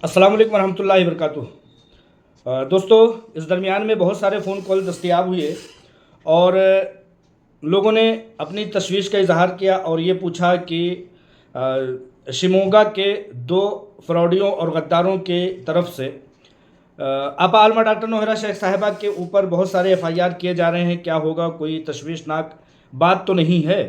अस्सलाम वालेकुम रहमतुल्लाहि वबरकातुहू। दोस्तों, इस दरमियान में बहुत सारे फ़ोन कॉल दस्तयाब हुए और लोगों ने अपनी तशवीश का इजहार किया और ये पूछा कि शिमोगा के दो फ्रॉडियों और गद्दारों के तरफ से आपा आलमा डॉक्टर नौहरा शेख साहिबा के ऊपर बहुत सारे एफआईआर किए जा रहे हैं। क्या होगा, कोई तशवीशनाक बात तो नहीं है?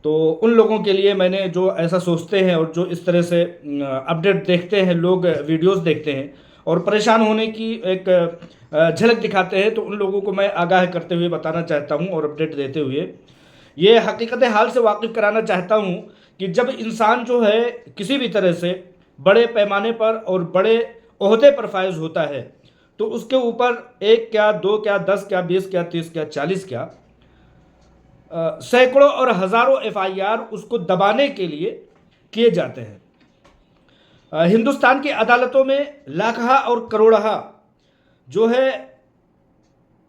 तो उन लोगों के लिए मैंने, जो ऐसा सोचते हैं और जो इस तरह से अपडेट देखते हैं, लोग वीडियोस देखते हैं और परेशान होने की एक झलक दिखाते हैं, तो उन लोगों को मैं आगाह करते हुए बताना चाहता हूं और अपडेट देते हुए ये हकीकत हाल से वाकिफ़ कराना चाहता हूं कि जब इंसान जो है किसी भी तरह से बड़े पैमाने पर और बड़े ओहदे पर फायज होता है, तो उसके ऊपर एक क्या, दो क्या, 10 क्या, 20 क्या, 30 क्या, 40 क्या, सैकड़ों और हज़ारों एफआईआर उसको दबाने के लिए किए जाते हैं। हिंदुस्तान की अदालतों में लाखा और करोड़हा जो है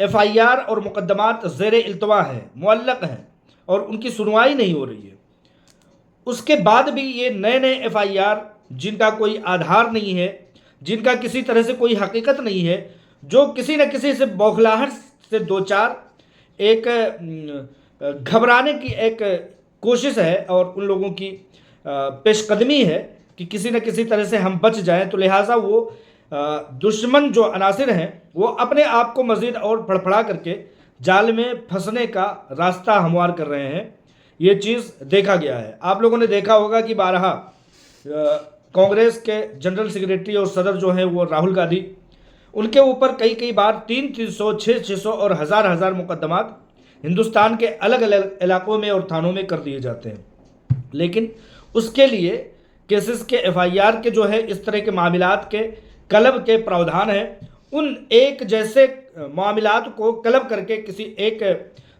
एफआईआर और मुकदमात ज़ेर इल्तवा हैं, मुअल्लक़ हैं और उनकी सुनवाई नहीं हो रही है। उसके बाद भी ये नए नए एफआईआर जिनका कोई आधार नहीं है, जिनका किसी तरह से कोई हकीकत नहीं है, जो किसी न किसी से बौखलाहट से दो चार एक घबराने की एक कोशिश है और उन लोगों की पेशकदमी है कि किसी न किसी तरह से हम बच जाएं, तो लिहाजा वो दुश्मन जो अनासिर हैं वो अपने आप को मज़ीद और फड़फड़ा करके जाल में फंसने का रास्ता हमवार कर रहे हैं। ये चीज़ देखा गया है। आप लोगों ने देखा होगा कि बारहा कांग्रेस के जनरल सेक्रेटरी और सदर जो हैं वो राहुल गांधी, उनके ऊपर कई बार 300, 600 और हज़ार मुकदमात हिंदुस्तान के अलग अलग इलाकों में और थानों में कर दिए जाते हैं। लेकिन उसके लिए केसेस के एफआईआर के जो है इस तरह के मामलात के कलब के प्रावधान हैं। उन एक जैसे मामलात को कलब करके किसी एक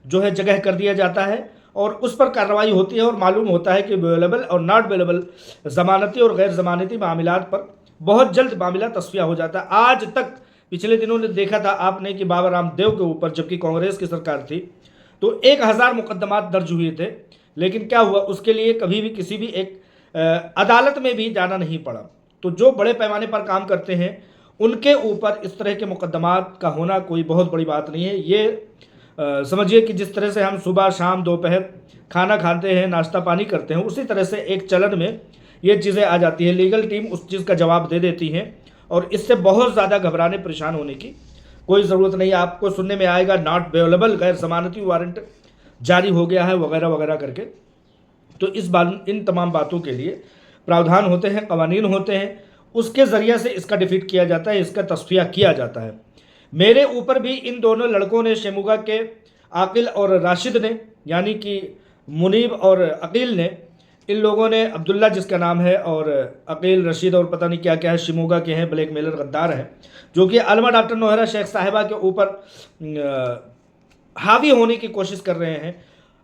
जो है जगह कर दिया जाता है और उस पर कार्रवाई होती है और मालूम होता है कि अवेलेबल और नॉट अवेलेबल ज़मानती और गैर ज़मानती मामलात पर बहुत जल्द मामला तस्फिया हो जाता है। आज तक पिछले दिनों ने देखा था आपने कि बाबा रामदेव के ऊपर, जबकि कांग्रेस की सरकार थी, तो 1000 मुकदमात दर्ज हुए थे, लेकिन क्या हुआ, उसके लिए कभी भी किसी भी एक अदालत में भी जाना नहीं पड़ा। तो जो बड़े पैमाने पर काम करते हैं उनके ऊपर इस तरह के मुकदमात का होना कोई बहुत बड़ी बात नहीं है। ये समझिए कि जिस तरह से हम सुबह शाम दोपहर खाना खाते हैं, नाश्ता पानी करते हैं, उसी तरह से एक चलन में ये चीज़ें आ जाती है। लीगल टीम उस चीज़ का जवाब दे देती है और इससे बहुत ज़्यादा घबराने परेशान होने की कोई ज़रूरत नहीं है। आपको सुनने में आएगा नॉट अवेलेबल, गैर ज़मानती वारंट जारी हो गया है वगैरह वगैरह करके। तो इन तमाम बातों के लिए प्रावधान होते हैं, कवानीन होते हैं, उसके ज़रिए से इसका डिफीट किया जाता है, इसका तस्फिया किया जाता है। मेरे ऊपर भी इन दोनों लड़कों ने, शिमोगा के आकिल और राशिद ने, यानी कि मुनीब और अकील ने, इन लोगों ने, अब्दुल्ला जिसका नाम है और अकील, रशीद और पता नहीं क्या क्या है, शिमोगा के हैं, ब्लैक मेलर गद्दार हैं, जो कि आलमा डॉक्टर नौहरा शेख साहिबा के ऊपर हावी होने की कोशिश कर रहे हैं।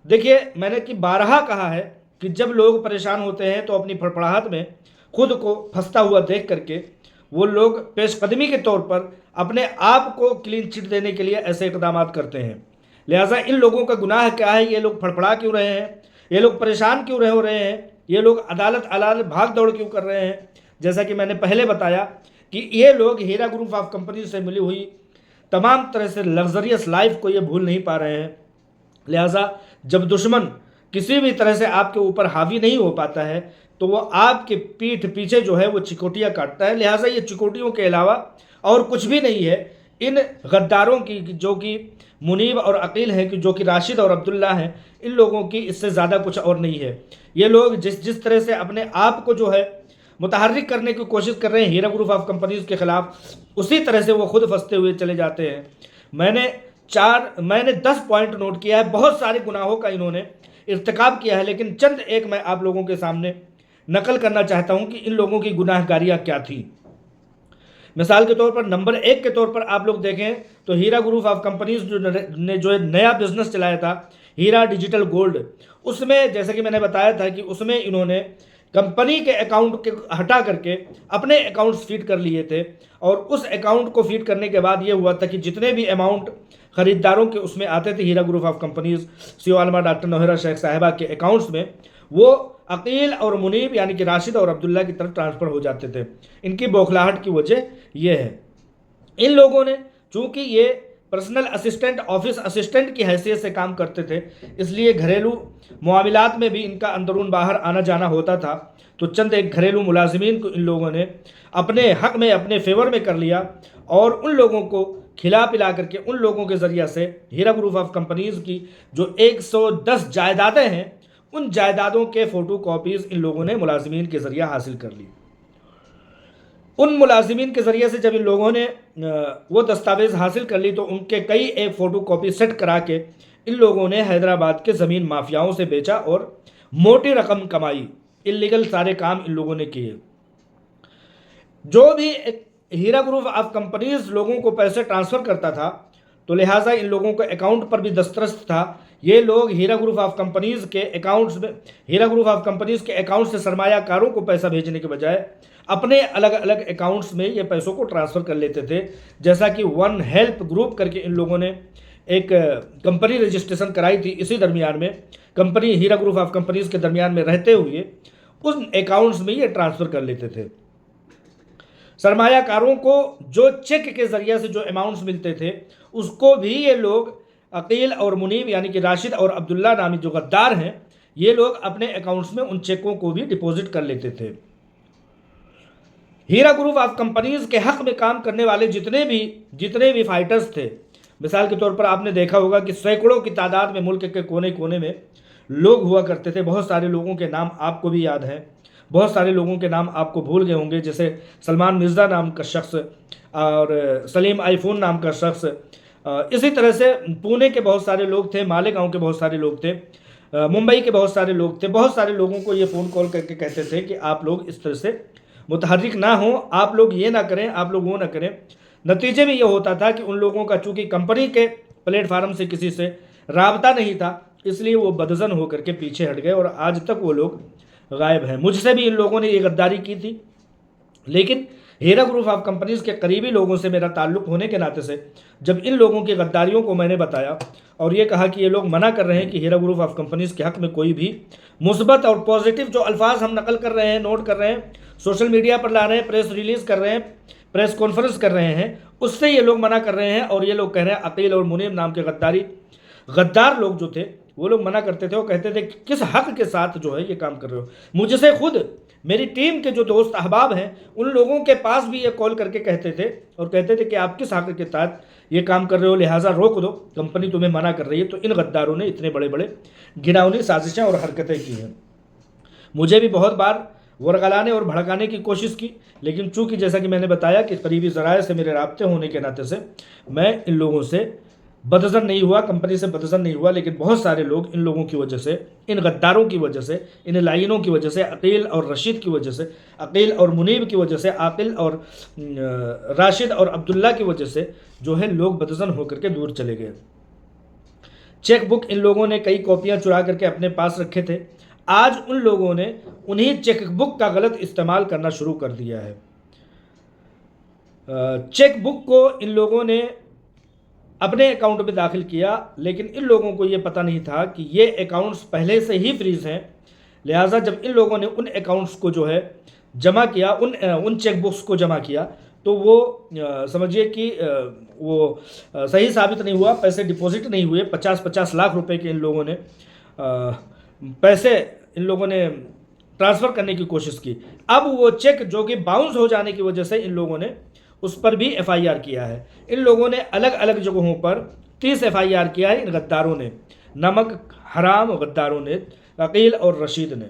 देखिए, मैंने कि बारहा कहा है कि जब लोग परेशान होते हैं तो अपनी फड़फड़ाहट में खुद को फंसता हुआ देख करके वो लोग पेशकदमी के तौर पर अपने आप को क्लीन चिट देने के लिए ऐसे इकदाम करते हैं। लिहाजा इन लोगों का गुनाह क्या है? ये लोग फड़फड़ा क्यों रहे हैं? ये लोग परेशान क्यों हो रहे हैं? ये लोग अदालत भाग दौड़ क्यों कर रहे हैं? जैसा कि मैंने पहले बताया कि ये लोग हीरा ग्रुप ऑफ कंपनी से मिली हुई तमाम तरह से लग्जरियस लाइफ को ये भूल नहीं पा रहे हैं। लिहाजा जब दुश्मन किसी भी तरह से आपके ऊपर हावी नहीं हो पाता है तो वो आपके पीठ पीछे जो है वो चिकोटियाँ काटता है। लिहाजा ये चिकोटियों के अलावा और कुछ भी नहीं है इन गद्दारों की, जो कि मुनीब और अकील हैं, कि जो कि राशिद और अब्दुल्ला हैं, इन लोगों की इससे ज़्यादा कुछ और नहीं है। ये लोग जिस तरह से अपने आप को जो है मुतहर्रिक करने की कोशिश कर रहे हैं हीरा ग्रुप ऑफ कंपनीज़ के ख़िलाफ़, उसी तरह से वो खुद फंसते हुए चले जाते हैं। मैंने 10 पॉइंट नोट किया है। बहुत सारे गुनाहों का इन्होंने इर्तिकाब किया है, लेकिन चंद एक मैं आप लोगों के सामने नकल करना चाहता हूं कि इन लोगों की गुनाहगारियां क्या थी। मिसाल के तौर पर नंबर 1 के तौर पर आप लोग देखें तो हीरा ग्रुप ऑफ कंपनीज ने जो नया बिजनेस चलाया था, हीरा डिजिटल गोल्ड, उसमें जैसे कि मैंने बताया था कि उसमें इन्होंने कंपनी के अकाउंट के हटा करके अपने अकाउंट्स फीड कर लिए थे, और उस अकाउंट को फीड करने के बाद ये हुआ था कि जितने भी अमाउंट खरीदारों के उसमें आते थे Heera group of companies CEO Aalima doctor Nowhera Shaikh साहिबा के अकाउंट्स में, वो अकील और मुनीब यानी कि राशिद और अब्दुल्ला की तरफ ट्रांसफ़र हो जाते थे। इनकी बौखलाहट की वजह ये है। इन लोगों ने चूँकि ये पर्सनल असिस्टेंट, ऑफिस असिस्टेंट की हैसियत से काम करते थे, इसलिए घरेलू मामलात में भी इनका अंदरून बाहर आना जाना होता था। तो चंद एक घरेलू मुलाजिमीन को इन लोगों ने अपने हक़ में, अपने फेवर में कर लिया, और उन लोगों को खिला पिला करके उन लोगों के ज़रिए से हीरा ग्रुप ऑफ कंपनीज़ की जो 110 जायदादें हैं, उन जायदादों के फ़ोटो कॉपीज़ इन लोगों ने मुलाजिमीन के ज़रिए हासिल कर ली। उन मुलाजिमीन के ज़रिए से जब इन लोगों ने वो दस्तावेज़ हासिल कर ली, तो उनके कई एक फ़ोटो कॉपी सेट करा के इन लोगों ने हैदराबाद के ज़मीन माफियाओं से बेचा और मोटी रकम कमाई। इल्लीगल सारे काम इन लोगों ने किए। जो भी हीरा ग्रुप ऑफ कंपनीज लोगों को पैसे ट्रांसफ़र करता था, तो लिहाजा इन लोगों के अकाउंट पर भी दस्तरस्त था। ये लोग हीरा ग्रुप ऑफ कंपनीज़ के अकाउंट्स में, हीरा ग्रुप ऑफ कंपनीज़ के अकाउंट से सरमायाकारों को पैसा भेजने के बजाय अपने अलग अलग अकाउंट्स में ये पैसों को ट्रांसफ़र कर लेते थे। जैसा कि वन हेल्प ग्रुप करके इन लोगों ने एक कंपनी रजिस्ट्रेशन कराई थी, इसी दरमियान में company Heera group of companies के दरमियान में रहते हुए उन अकाउंट्स में ये ट्रांसफ़र कर लेते थे। सरमायाकारों को जो चेक के ज़रिए से जो अमाउंट्स मिलते थे, उसको भी ये लोग अकील और मुनीब यानी कि राशिद और अब्दुल्ला नामी जो गद्दार हैं, ये लोग अपने अकाउंट्स में उन चेकों को भी डिपॉजिट कर लेते थे। हीरा ग्रुप ऑफ कंपनीज़ के हक़ में काम करने वाले जितने भी फाइटर्स थे, मिसाल के तौर पर आपने देखा होगा कि सैकड़ों की तादाद में मुल्क के कोने कोने में लोग हुआ करते थे। बहुत सारे लोगों के नाम आपको भी याद हैं, बहुत सारे लोगों के नाम आपको भूल गए होंगे, जैसे सलमान मिर्ज़ा नाम का शख्स और सलीम आईफोन नाम का शख्स। इसी तरह से पुणे के बहुत सारे लोग थे, मालेगांव के बहुत सारे लोग थे, मुंबई के बहुत सारे लोग थे। बहुत सारे लोगों को ये फ़ोन कॉल करके कहते थे कि आप लोग इस तरह से मुतहर्रिक ना हो, आप लोग ये ना करें, आप लोग वो ना करें। नतीजे में ये होता था कि उन लोगों का चूँकि कंपनी के प्लेटफार्म से किसी से राबता नहीं था, इसलिए वो बदज़न होकर के पीछे हट गए और आज तक वो लोग गायब हैं। मुझसे भी इन लोगों ने ये गद्दारी की थी, लेकिन हीरा ग्रुप ऑफ कंपनीज़ के करीबी लोगों से मेरा ताल्लुक़ होने के नाते से जब इन लोगों की गद्दारियों को मैंने बताया और ये कहा कि ये लोग मना कर रहे हैं कि हीरा ग्रुप ऑफ कंपनीज़ के हक़ में कोई भी मुस्बत और पॉजिटिव जो अल्फाज हम नकल कर रहे हैं, नोट कर रहे हैं, सोशल मीडिया पर ला रहे हैं, प्रेस रिलीज़ कर रहे हैं, प्रेस कॉन्फ्रेंस कर रहे हैं, उससे ये लोग मना कर रहे हैं। और ये लोग कह रहे हैं अकील और मुनीब नाम के गद्दार लोग जो थे, वो लोग मना करते थे। वो कहते थे कि किस हक़ के साथ जो है ये काम कर रहे हो। मुझसे खुद मेरी टीम के जो दोस्त अहबाब हैं, उन लोगों के पास भी ये कॉल करके कहते थे और कहते थे कि आप किस हक़ के तहत ये काम कर रहे हो, लिहाजा रोक दो, कंपनी तुम्हें मना कर रही है। तो इन गद्दारों ने इतने बड़े बड़े घिनौनी साजिशें और हरकतें की हैं। मुझे भी बहुत बार वरगलाने और भड़काने की कोशिश की, लेकिन चूँकि जैसा कि मैंने बताया कि करीबी ज़राए से मेरे राब्ते होने के नाते से मैं इन लोगों से बदज़न नहीं हुआ, कंपनी से बदज़न नहीं हुआ। लेकिन बहुत सारे लोग इन लोगों की वजह से, इन गद्दारों की वजह से, इन लाइनों की वजह से, अकील और रशीद की वजह से, अकील और मुनीब की वजह से, आकिल और राशिद और अब्दुल्ला की वजह से जो है लोग बदज़न होकर के दूर चले गए। चेक बुक इन लोगों ने कई कॉपियाँ चुरा करके अपने पास रखे थे। आज उन लोगों ने उन्हीं चेक बुक का गलत इस्तेमाल करना शुरू कर दिया है। चेक बुक को इन लोगों ने अपने अकाउंट में दाखिल किया, लेकिन इन लोगों को ये पता नहीं था कि ये अकाउंट्स पहले से ही फ्रीज़ हैं। लिहाजा जब इन लोगों ने उन अकाउंट्स को जो है जमा किया, उन चेक बुक्स को जमा किया, तो वो समझिए कि वो सही साबित नहीं हुआ, पैसे डिपॉजिट नहीं हुए। 50-50 लाख रुपए के इन लोगों ने पैसे इन लोगों ने ट्रांसफ़र करने की कोशिश की। अब वो चेक जो कि बाउंस हो जाने की वजह से इन लोगों ने उस पर भी FIR किया है। इन लोगों ने अलग अलग जगहों पर 30 FIR किया है इन गद्दारों ने, नमक हराम गद्दारों ने, अकील और रशीद ने,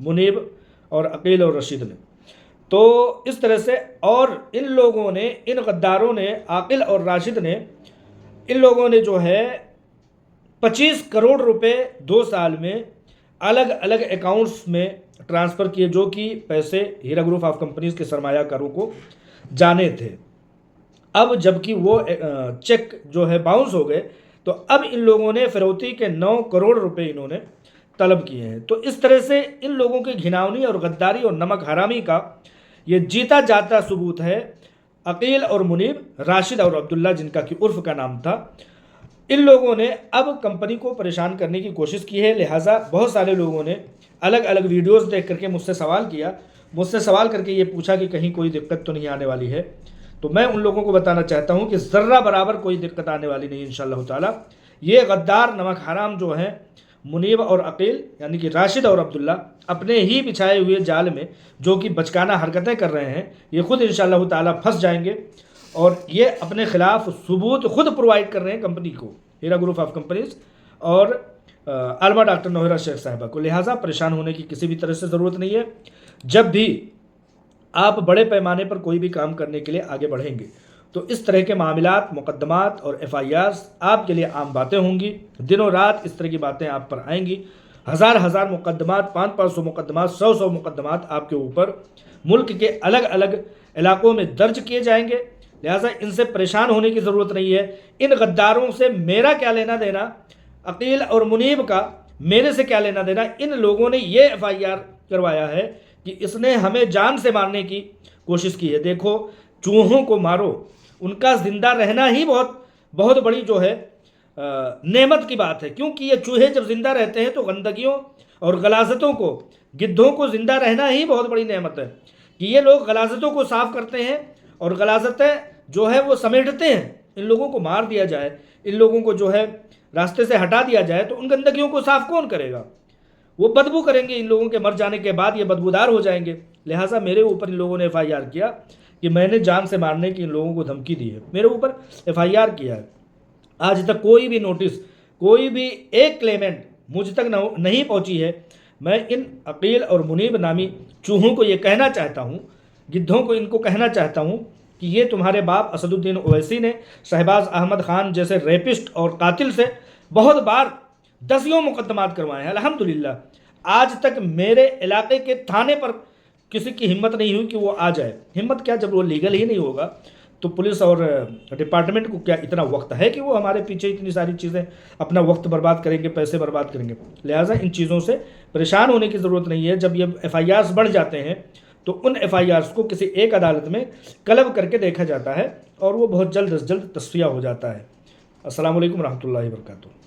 मुनीब और अकील और रशीद ने। तो इस तरह से, और इन लोगों ने, इन गद्दारों ने, आकिल और राशिद ने, इन लोगों ने जो है 25 करोड़ रुपए 2 साल में अलग अलग अकाउंट्स में ट्रांसफ़र किए, जो कि पैसे हीरा ग्रुप ऑफ कंपनीज़ के सरमायाकारों को जाने थे। अब जबकि वो चेक जो है बाउंस हो गए, तो अब इन लोगों ने फिरौती के 9 करोड़ रुपए इन्होंने طلب کیے ہیں۔ تو اس طرح سے ان لوگوں کی گھناؤنی اور غداری اور نمک حرامی کا یہ جیتا جاتا ثبوت ہے۔ عقیل اور منیب، راشد اور عبداللہ جن کا کہ عرف کا نام تھا، ان لوگوں نے اب کمپنی کو پریشان کرنے کی کوشش کی ہے، لہٰذا بہت سارے لوگوں نے الگ الگ ویڈیوز دیکھ کر کے مجھ سے سوال کیا، مجھ سے سوال کر کے یہ پوچھا کہ کہیں کوئی دقت تو نہیں آنے والی ہے۔ تو میں ان لوگوں کو بتانا چاہتا ہوں کہ ذرہ برابر کوئی دقت آنے والی نہیں انشاءاللہ تعالیٰ۔ یہ غدار نمک حرام جو ہیں منیب اور عقیل یعنی کہ راشد اور عبداللہ، اپنے ہی بچھائے ہوئے جال میں جو کہ بچکانہ حرکتیں کر رہے ہیں، یہ خود انشاءاللہ تعالیٰ پھنس جائیں گے، اور یہ اپنے خلاف ثبوت خود پرووائڈ کر رہے ہیں کمپنی کو، ہیرا گروپ آف کمپنیز اور علمہ ڈاکٹر نوہرہ شیخ صاحبہ کو۔ لہٰذا پریشان ہونے کی کسی بھی طرح سے ضرورت نہیں ہے۔ جب بھی آپ بڑے پیمانے پر کوئی بھی کام کرنے کے لیے آگے بڑھیں گے تو اس طرح کے معاملات، مقدمات اور FIRs آپ کے لیے عام باتیں ہوں گی۔ دنوں رات اس طرح کی باتیں آپ پر آئیں گی، ہزار مقدمات، 500 مقدمات، 100 مقدمات آپ کے اوپر ملک کے الگ الگ علاقوں میں درج کیے جائیں گے۔ لہٰذا ان سے پریشان ہونے کی ضرورت نہیں ہے۔ ان غداروں سے میرا کیا لینا دینا، عقیل اور منیب کا میرے سے کیا لینا دینا؟ ان لوگوں نے یہ FIR کروایا ہے کہ اس نے ہمیں جان سے مارنے کی کوشش کی ہے۔ دیکھو، چوہوں کو مارو، ان کا زندہ رہنا ہی بہت بڑی جو ہے نعمت کی بات ہے، کیونکہ یہ چوہے جب زندہ رہتے ہیں تو گندگیوں اور غلاظتوں کو، گدھوں کو زندہ رہنا ہی بہت بڑی نعمت ہے کہ یہ لوگ غلاظتوں کو صاف کرتے ہیں اور غلاظتیں جو ہے وہ سمیٹتے ہیں۔ ان لوگوں کو مار دیا جائے، ان لوگوں کو جو ہے راستے سے ہٹا دیا جائے تو ان گندگیوں کو صاف کون کرے گا؟ وہ بدبو کریں گے، ان لوگوں کے مر جانے کے بعد یہ بدبودار ہو جائیں گے۔ لہٰذا میرے اوپر ان لوگوں نے FIR کیا کہ میں نے جان سے مارنے کی ان لوگوں کو دھمکی دی ہے، میرے اوپر FIR کیا ہے۔ آج تک کوئی بھی نوٹس، کوئی بھی ایک کلیمنٹ مجھ تک نہیں پہنچی ہے۔ میں ان عقیل اور منیب نامی چوہوں کو یہ کہنا چاہتا ہوں، گدھوں کو ان کو کہنا چاہتا ہوں کہ یہ تمہارے باپ اسد الدین اویسی نے شہباز احمد خان جیسے ریپسٹ اور قاتل سے بہت بار دسیوں مقدمات کروائے ہیں۔ الحمدللہ آج تک میرے علاقے کے تھانے پر کسی کی ہمت نہیں ہوئی کہ وہ آ جائے۔ ہمت کیا، جب وہ لیگل ہی نہیں ہوگا تو پولیس اور ڈپارٹمنٹ کو کیا اتنا وقت ہے کہ وہ ہمارے پیچھے اتنی ساری چیزیں اپنا وقت برباد کریں گے، پیسے برباد کریں گے؟ لہٰذا ان چیزوں سے پریشان ہونے کی ضرورت نہیں ہے۔ جب یہ FIRs بڑھ جاتے ہیں تو ان FIRs کو کسی ایک عدالت میں قلب کر کے دیکھا جاتا ہے اور وہ بہت جلد از جلد تصفیہ ہو جاتا ہے۔ السلام علیکم ورحمۃ اللہ وبرکاتہ۔